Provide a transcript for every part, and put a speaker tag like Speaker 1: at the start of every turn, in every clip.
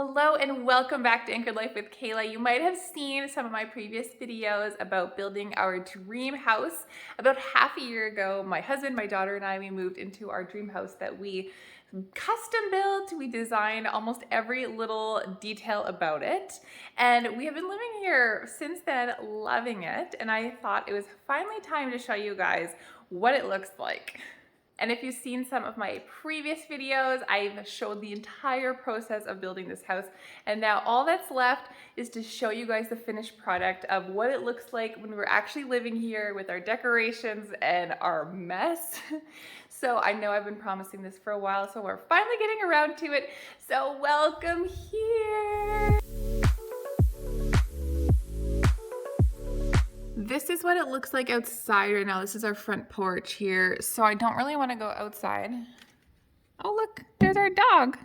Speaker 1: Hello and welcome back to Anchored Life with Kaale. You might have seen some of my previous videos about building our dream house. About half a year ago, my husband, my daughter, and I, we moved into our dream house that we custom built. We designed almost every little detail about it. And we have been living here since then, loving it. And I thought it was finally time to show you guys what it looks like. And if you've seen some of my previous videos, I've showed the entire process of building this house. And now all that's left is to show you guys the finished product of what it looks like when we're actually living here with our decorations and our mess. So I know I've been promising this for a while, so we're finally getting around to it. So welcome here. This is what it looks like outside right now. This is our front porch here. So I don't really want to go outside. Oh, look, there's our dog.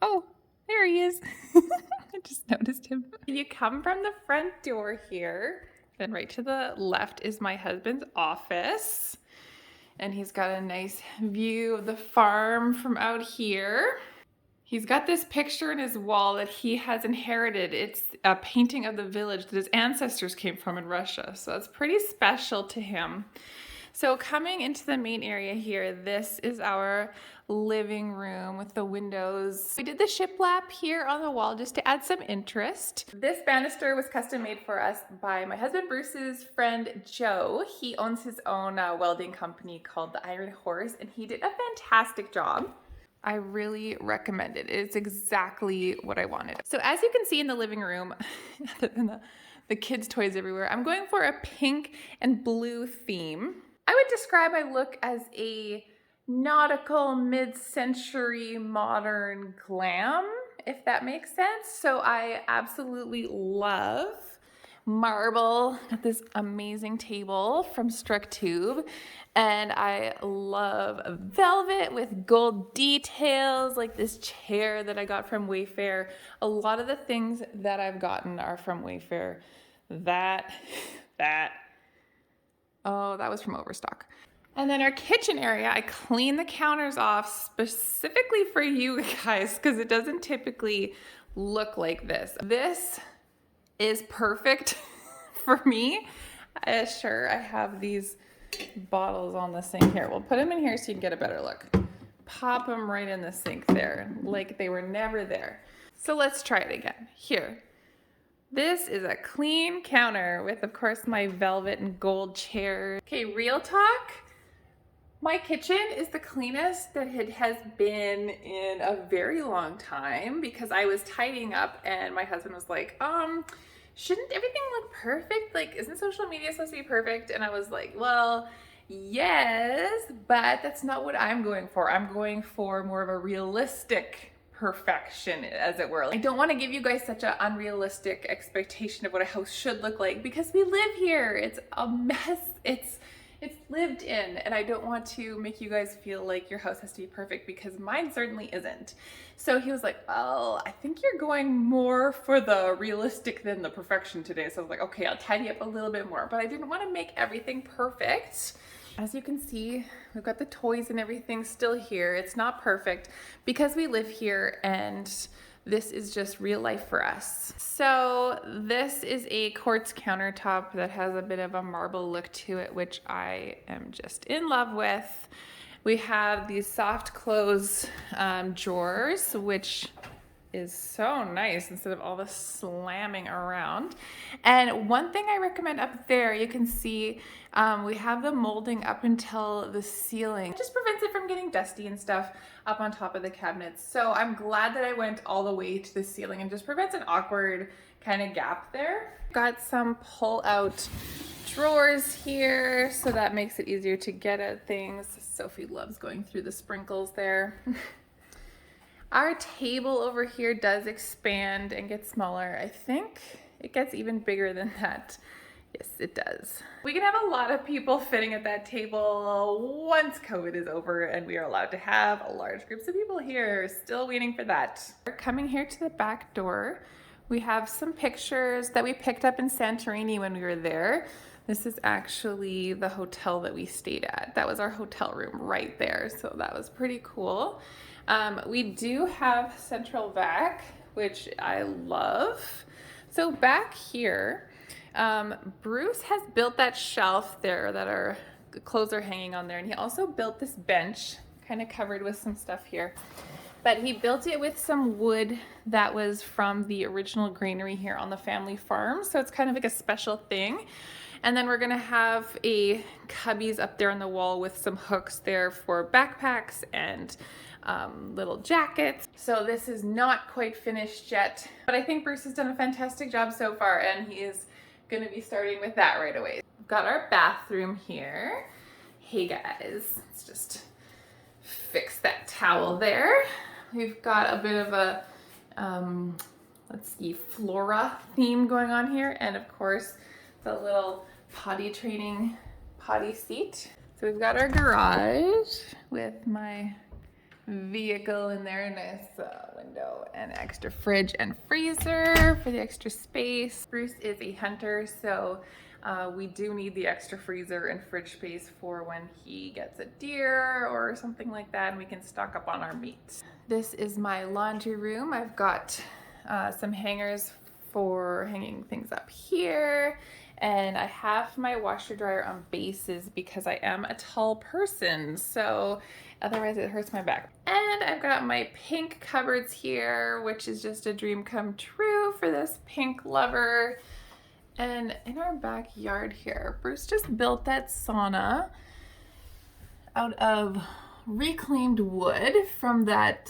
Speaker 1: Oh, there he is. I just noticed him. You come from the front door here, then right to the left is my husband's office. And he's got a nice view of the farm from out here. He's got this picture in his wall that he has inherited. It's a painting of the village that his ancestors came from in Russia. So it's pretty special to him. So coming into the main area here, this is our living room with the windows. We did the shiplap here on the wall just to add some interest. This banister was custom made for us by my husband Bruce's friend Joe. He owns his own welding company called the Iron Horse, and he did a fantastic job. I really recommend it. It's exactly what I wanted. So as you can see in the living room, other than the kids' toys everywhere, I'm going for a pink and blue theme. I would describe my look as a nautical mid-century modern glam, if that makes sense. So I absolutely love marble at this amazing table from Structube, and I love velvet with gold details like this chair that I got from Wayfair. A lot of the things that I've gotten are from Wayfair. Oh, that was from Overstock. And then our kitchen area, I cleaned the counters off specifically for you guys because it doesn't typically look like this. This is perfect for me. Sure, I have these bottles on the sink here. We'll put them in here so you can get a better look. Pop them right in the sink there, like they were never there. So let's try it again. Here. This is a clean counter with, of course, my velvet and gold chair. Okay, real talk. My kitchen is the cleanest that it has been in a very long time because I was tidying up and my husband was like, shouldn't everything look perfect? Like, isn't social media supposed to be perfect? And I was like, well, yes, but that's not what I'm going for. I'm going for more of a realistic perfection, as it were. I don't want to give you guys such an unrealistic expectation of what a house should look like because we live here. It's a mess. It's lived in, and I don't want to make you guys feel like your house has to be perfect because mine certainly isn't. So he was like, well, I think you're going more for the realistic than the perfection today. So I was like, okay, I'll tidy up a little bit more, but I didn't want to make everything perfect. As you can see, we've got the toys and everything still here. It's not perfect because we live here and this is just real life for us. So this is a quartz countertop that has a bit of a marble look to it, which I am just in love with. We have these soft close drawers, which is so nice instead of all the slamming around. And one thing I recommend up there, you can see we have the molding up until the ceiling. It just prevents it from getting dusty and stuff up on top of the cabinets. So I'm glad that I went all the way to the ceiling and just prevents an awkward kind of gap there. Got some pull out drawers here, so that makes it easier to get at things. Sophie loves going through the sprinkles there. Our table over here does expand and get smaller. I think it gets even bigger than that. Yes, it does. We can have a lot of people fitting at that table once COVID is over and we are allowed to have large groups of people here. Still waiting for that. We're coming here to the back door. We have some pictures that we picked up in Santorini when we were there. This is actually the hotel that we stayed at. That was our hotel room right there. So that was pretty cool. We do have central vac, which I love. So back here, Bruce has built that shelf there that our clothes are hanging on there, and he also built this bench kind of covered with some stuff here. But he built it with some wood that was from the original granary here on the family farm. So it's kind of like a special thing. And then we're gonna have a cubbies up there on the wall with some hooks there for backpacks and little jackets. So this is not quite finished yet, but I think Bruce has done a fantastic job so far, and he is gonna be starting with that right away. We've got our bathroom here. Hey guys, let's just fix that towel there. We've got a bit of a, let's see, flora theme going on here. And of course, the little potty training potty seat. So we've got our garage with my vehicle in there. Nice window and extra fridge and freezer for the extra space. Bruce is a hunter, so we do need the extra freezer and fridge space for when he gets a deer or something like that, and we can stock up on our meat. This is my laundry room. I've got some hangers for hanging things up here, and I have my washer dryer on bases because I am a tall person, so otherwise it hurts my back. And I've got my pink cupboards here, which is just a dream come true for this pink lover. And in our backyard here, Bruce just built that sauna out of reclaimed wood from that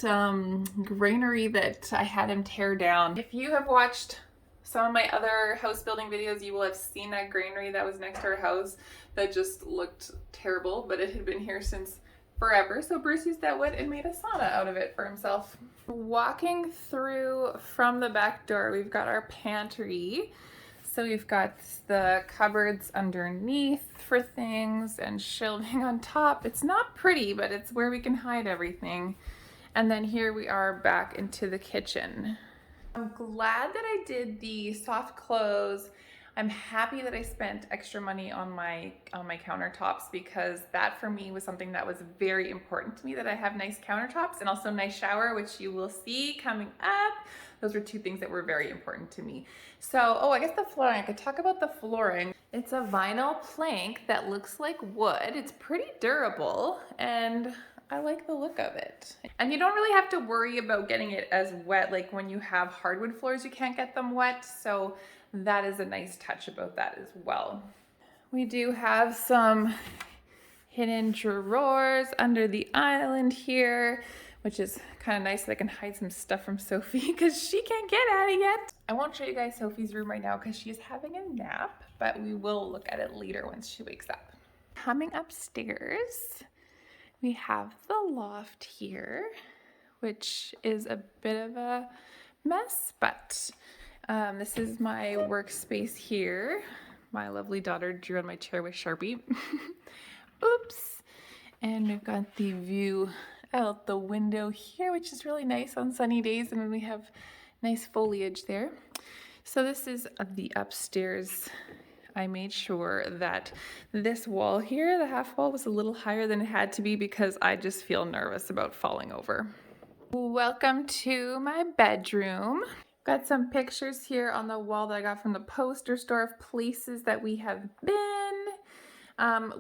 Speaker 1: granary that I had him tear down. If you have watched some of my other house building videos, you will have seen that granary that was next to our house that just looked terrible, but it had been here since forever. So Bruce used that wood and made a sauna out of it for himself. Walking through from the back door, we've got our pantry. So we've got the cupboards underneath for things and shelving on top. It's not pretty, but it's where we can hide everything. And then here we are back into the kitchen. I'm glad that I did the soft close. I'm happy that I spent extra money on my countertops, because that for me was something that was very important to me, that I have nice countertops and also nice shower, which you will see coming up. Those were two things that were very important to me. So, oh, I guess the flooring, I could talk about the flooring. It's a vinyl plank that looks like wood. It's pretty durable, and I like the look of it. And you don't really have to worry about getting it as wet. Like when you have hardwood floors, you can't get them wet. So that is a nice touch about that as well. We do have some hidden drawers under the island here, which is kind of nice that I can hide some stuff from Sophie because she can't get at it yet. I won't show you guys Sophie's room right now because she is having a nap, but we will look at it later once she wakes up. Coming upstairs, we have the loft here, which is a bit of a mess, but this is my workspace here. My lovely daughter drew on my chair with Sharpie. Oops. And we've got the view out the window here, which is really nice on sunny days, and we have nice foliage there. So this is the upstairs. I made sure that this wall here, the half wall, was a little higher than it had to be because I just feel nervous about falling over. Welcome to my bedroom. Got some pictures here on the wall that I got from the poster store of places that we have been.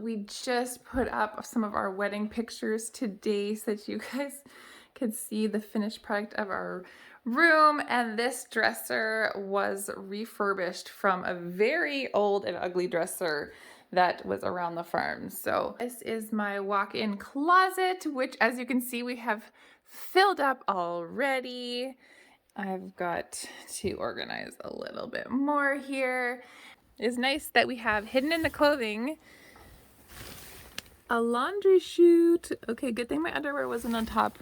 Speaker 1: We just put up some of our wedding pictures today so that you guys could see the finished product of our room. And this dresser was refurbished from a very old and ugly dresser that was around the farm. So this is my walk-in closet, which, as you can see, we have filled up already. I've got to organize a little bit more here. It's nice that we have hidden in the clothing a laundry chute. Okay, good thing my underwear wasn't on top.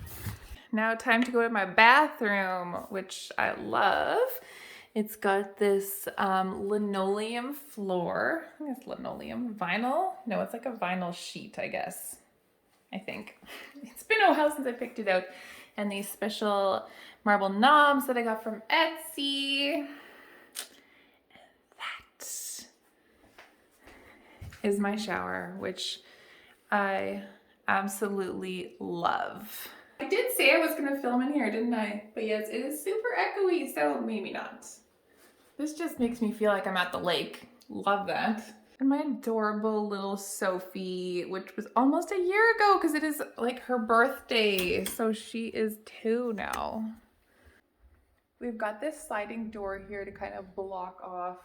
Speaker 1: Now time to go to my bathroom, which I love. It's got this linoleum floor. I think it's linoleum. Vinyl? No, it's like a vinyl sheet, I guess. I think. It's been a while since I picked it out. And these special marble knobs that I got from Etsy. And that is my shower, which I absolutely love. I did say I was gonna film in here, didn't I? But yes, it is super echoey, so maybe not. This just makes me feel like I'm at the lake. Love that. And my adorable little Sophie, which was almost a year ago because it is like her birthday. So she is 2 now. We've got this sliding door here to kind of block off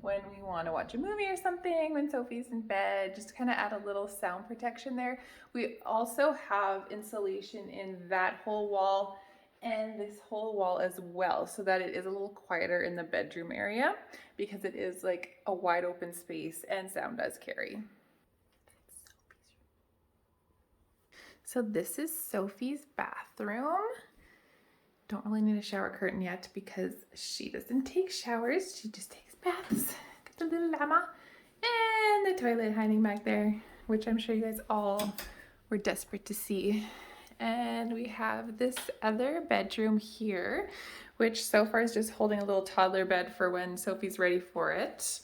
Speaker 1: when we want to watch a movie or something, when Sophie's in bed, just to kind of add a little sound protection there. We also have insulation in that whole wall and this whole wall as well, so that it is a little quieter in the bedroom area because it is like a wide open space and sound does carry. So this is Sophie's bathroom. Don't really need a shower curtain yet because she doesn't take showers. She just takes baths. Got the little llama and the toilet hiding back there, which I'm sure you guys all were desperate to see. And we have this other bedroom here, which so far is just holding a little toddler bed for when Sophie's ready for it.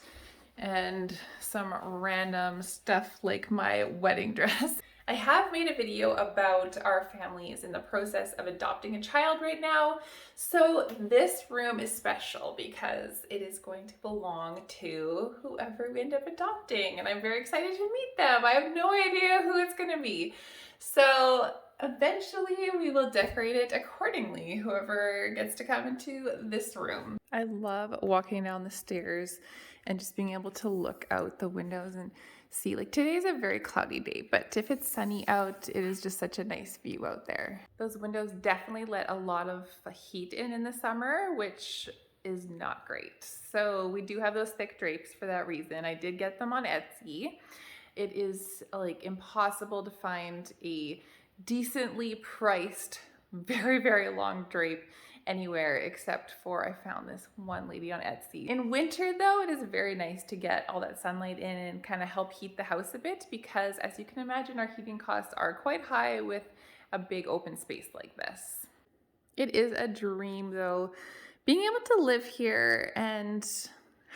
Speaker 1: And some random stuff like my wedding dress. I have made a video about our families in the process of adopting a child right now. So this room is special because it is going to belong to whoever we end up adopting. And I'm very excited to meet them. I have no idea who it's going to be. So eventually we will decorate it accordingly, whoever gets to come into this room. I love walking down the stairs and just being able to look out the windows and see, like today's a very cloudy day, but if it's sunny out, it is just such a nice view out there. Those windows definitely let a lot of heat in the summer, which is not great. So we do have those thick drapes for that reason. I did get them on Etsy. It is like impossible to find a decently priced, very, very long drape anywhere except for I found this one lady on Etsy. In winter though, it is very nice to get all that sunlight in and kind of help heat the house a bit because as you can imagine, our heating costs are quite high with a big open space like this. It is a dream though, being able to live here and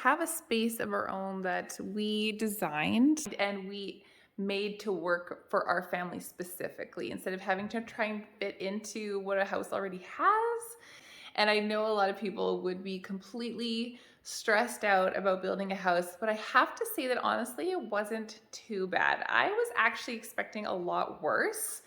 Speaker 1: have a space of our own that we designed and we made to work for our family specifically instead of having to try and fit into what a house already has. And I know a lot of people would be completely stressed out about building a house, but I have to say that honestly, it wasn't too bad. I was actually expecting a lot worse.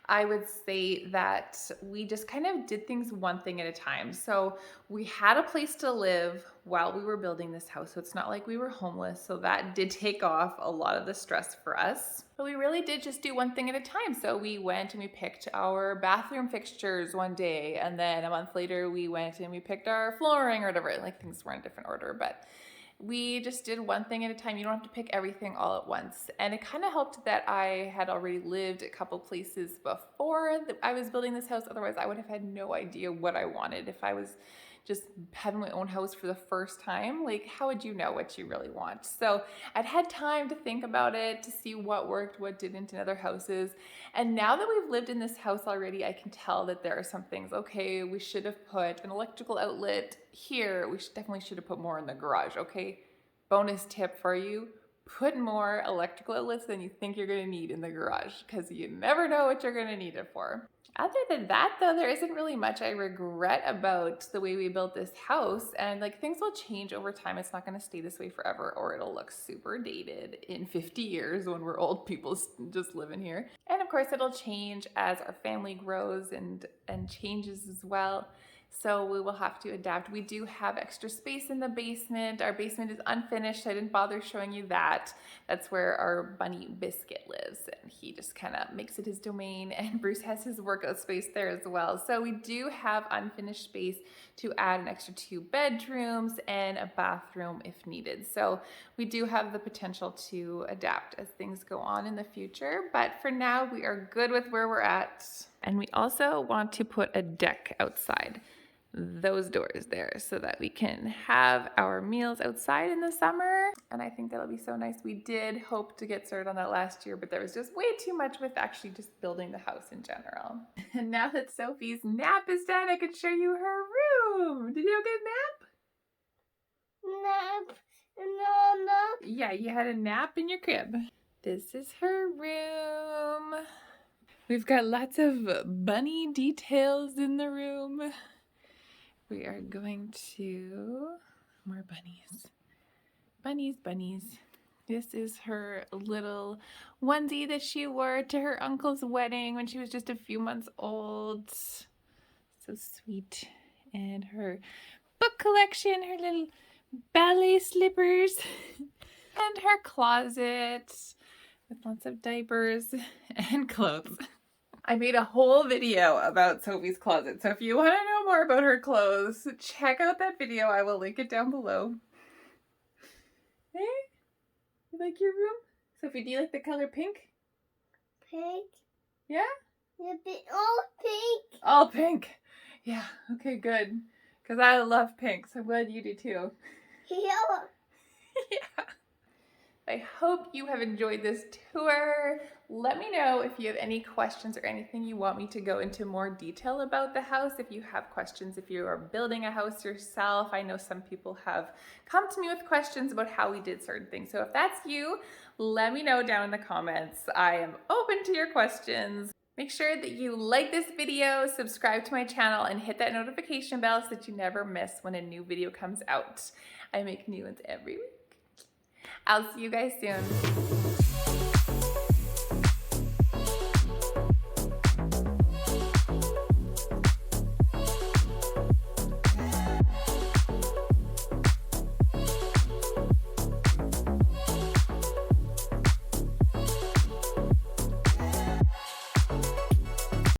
Speaker 1: I would say that we just kind of did things one thing at a time. So we had a place to live while we were building this house. So it's not like we were homeless. So that did take off a lot of the stress for us. But we really did just do one thing at a time. So we went and we picked our bathroom fixtures one day. And then a month later, we went and we picked our flooring or whatever. Like things were in a different order, but we just did one thing at a time. You don't have to pick everything all at once. And it kind of helped that I had already lived a couple places before I was building this house. Otherwise, I would have had no idea what I wanted if I was just having my own house for the first time. Like, how would you know what you really want? So I'd had time to think about it, to see what worked, what didn't in other houses. And now that we've lived in this house already, I can tell that there are some things, okay, we should have put an electrical outlet here. We definitely should have put more in the garage, okay? Bonus tip for you, put more electrical outlets than you think you're gonna need in the garage because you never know what you're gonna need it for. Other than that though, there isn't really much I regret about the way we built this house, and like things will change over time. It's not gonna stay this way forever or it'll look super dated in 50 years when we're old people just living here. And of course it'll change as our family grows and changes as well. So we will have to adapt. We do have extra space in the basement. Our basement is unfinished. I didn't bother showing you that. That's where our bunny Biscuit lives. And he just kind of makes it his domain. And Bruce has his workout space there as well. So we do have unfinished space to add an extra 2 bedrooms and a bathroom if needed. So we do have the potential to adapt as things go on in the future. But for now, we are good with where we're at. And we also want to put a deck outside those doors there so that we can have our meals outside in the summer. And I think that'll be so nice. We did hope to get started on that last year, but there was just way too much with actually just building the house in general. And now that Sophie's nap is done, I can show you her room. Did you have a good nap?
Speaker 2: Nap. No, nap.
Speaker 1: Yeah, you had a nap in your crib. This is her room. We've got lots of bunny details in the room. We are going to, more bunnies. Bunnies, bunnies. This is her little onesie that she wore to her uncle's wedding when she was just a few months old. So sweet. And her book collection, her little ballet slippers, and her closet with lots of diapers and clothes. I made a whole video about Sophie's closet, so if you want to know more about her clothes, check out that video. I will link it down below. Hey, you like your room? Sophie, do you like the color pink?
Speaker 2: Pink.
Speaker 1: Yeah?
Speaker 2: Yeah, all pink.
Speaker 1: All pink. Yeah, okay, good. Because I love pink, so I'm glad you do too.
Speaker 2: Yellow.
Speaker 1: Yeah. I hope you have enjoyed this tour. Let me know if you have any questions or anything you want me to go into more detail about the house. If you have questions, if you are building a house yourself, I know some people have come to me with questions about how we did certain things. So if that's you, let me know down in the comments. I am open to your questions. Make sure that you like this video, subscribe to my channel, and hit that notification bell so that you never miss when a new video comes out. I make new ones every week. I'll see you guys soon.